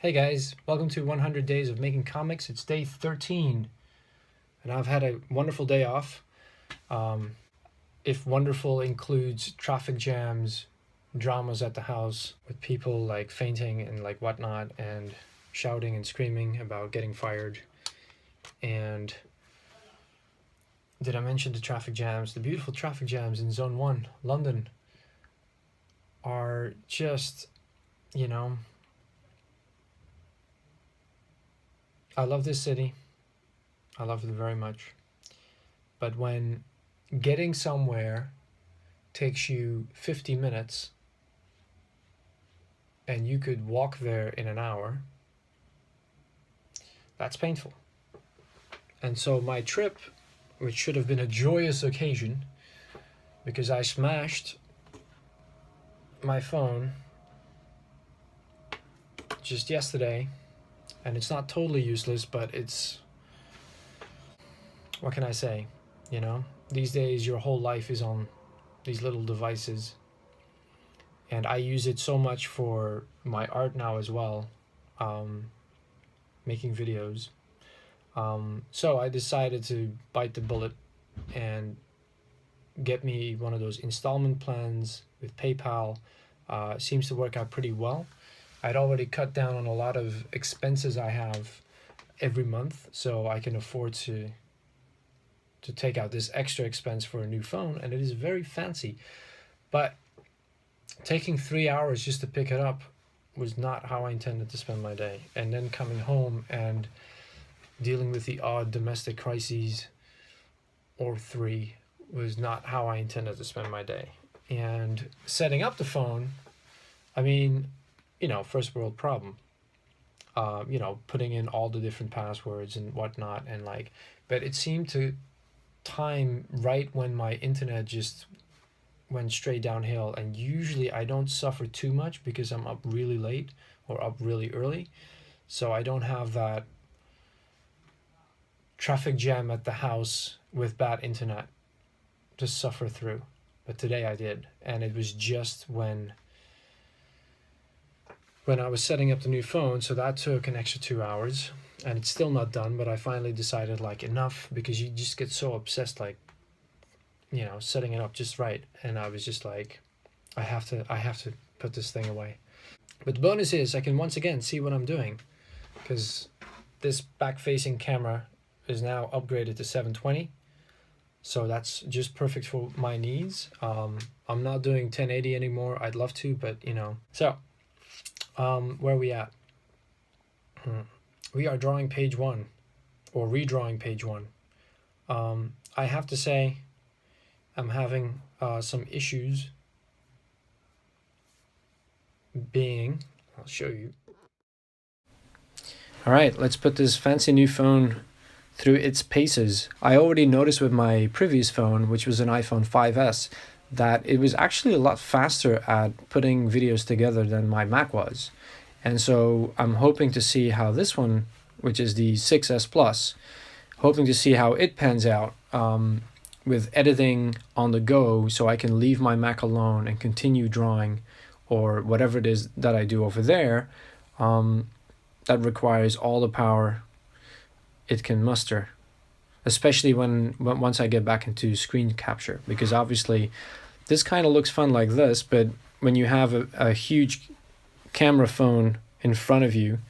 Hey guys, welcome to 100 Days of Making Comics. It's day 13, and I've had a wonderful day off. Um, if wonderful includes traffic jams, dramas at the house with people like fainting and like whatnot, and shouting and screaming about getting fired. And did I mention the traffic jams? The beautiful traffic jams in Zone 1, London, are just, you know, I love this city. I love it very much. But when getting somewhere takes you 50 minutes and you could walk there in an hour, that's painful. And so my trip, which should have been a joyous occasion because I smashed my phone just yesterday, and it's not totally useless, but it's, what can I say? You know, these days your whole life is on these little devices, and I use it so much for my art now as well, making videos. So I decided to bite the bullet and get me one of those installment plans with PayPal. Seems to work out pretty well. I'd already cut down on a lot of expenses I have every month, so I can afford to take out this extra expense for a new phone, and it is very fancy. But taking 3 hours just to pick it up was not how I intended to spend my day. And then coming home and dealing with the odd domestic crises or three was not how I intended to spend my day. And setting up the phone, I mean, first world problem. Putting in all the different passwords and whatnot, and but it seemed to time right when my internet just went straight downhill. And usually I don't suffer too much because I'm up really late or up really early, so I don't have that traffic jam at the house with bad internet to suffer through. But today I did, and it was just when I was setting up the new phone, so that took an extra 2 hours, and it's still not done. But I finally decided enough, because you just get so obsessed setting it up just right. And I was just like, I have to put this thing away. But the bonus is I can once again see what I'm doing, because this back-facing camera is now upgraded to 720, so that's just perfect for my needs. I'm not doing 1080 anymore. I'd love to, but so where are we at? We are drawing page 1, or redrawing page 1. I have to say I'm having some issues I'll show you. All right, let's put this fancy new phone through its paces. I already noticed with my previous phone, which was an iPhone 5S, that it was actually a lot faster at putting videos together than my Mac was. And so I'm hoping to see how this one, which is the 6S Plus, hoping to see how it pans out with editing on the go, so I can leave my Mac alone and continue drawing or whatever it is that I do over there that requires all the power it can muster, especially once I get back into screen capture, because obviously this kind of looks fun like this, but when you have a huge camera phone in front of you,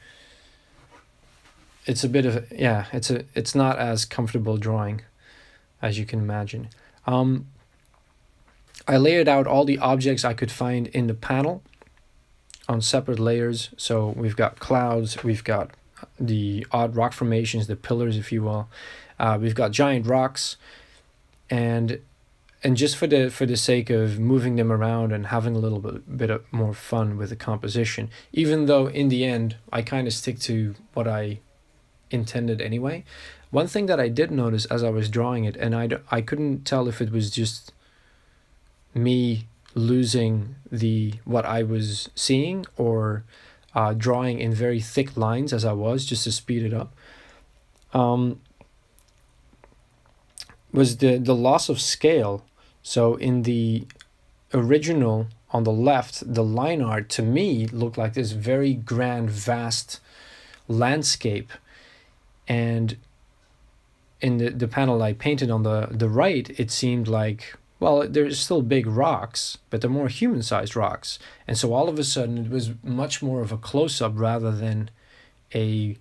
it's a bit of it's not as comfortable drawing as you can imagine. I layered out all the objects I could find in the panel on separate layers. So we've got clouds, we've got the odd rock formations, the pillars, if you will. We've got giant rocks, and just for the sake of moving them around and having a little bit more fun with the composition, even though in the end I kind of stick to what I intended anyway. One thing that I did notice as I was drawing it, and I couldn't tell if it was just me losing what I was seeing, or drawing in very thick lines as I was, just to speed it up, was the loss of scale. So in the original on the left, the line art to me looked like this very grand, vast landscape. And in the panel I painted on the right, it seemed like, well, there's still big rocks, but they're more human-sized rocks. And so all of a sudden it was much more of a close-up rather than a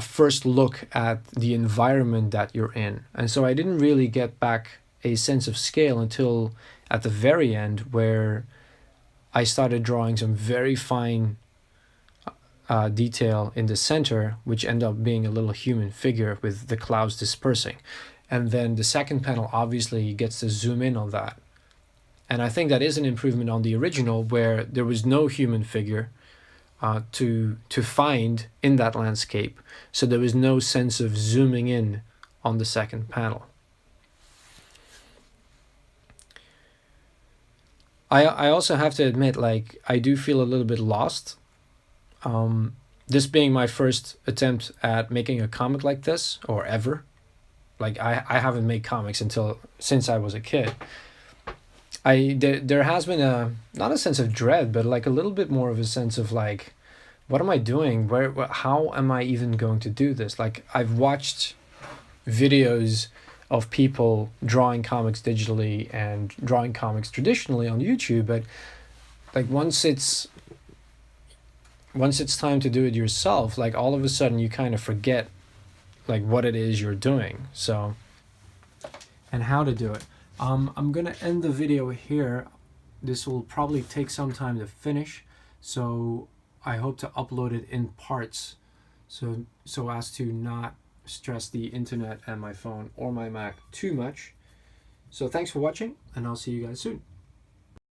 first look at the environment that you're in. And so I didn't really get back a sense of scale until at the very end, where I started drawing some very fine detail in the center, which ended up being a little human figure with the clouds dispersing. And then the second panel obviously gets to zoom in on that. And I think that is an improvement on the original, where there was no human figure to find in that landscape. So there was no sense of zooming in on the second panel. I also have to admit, like, I do feel a little bit lost. This being my first attempt at making a comic like this, or ever. Like, I haven't made comics since I was a kid. There has been not a sense of dread, but like a little bit more of a sense of like, what am I doing? How am I even going to do this? Like, I've watched videos of people drawing comics digitally and drawing comics traditionally on YouTube, but like once it's time to do it yourself, like all of a sudden you kind of forget like what it is you're doing. So, and how to do it. I'm gonna end the video here. This will probably take some time to finish, so I hope to upload it in parts, so as to not stress the internet and my phone or my Mac too much. So thanks for watching, and I'll see you guys soon.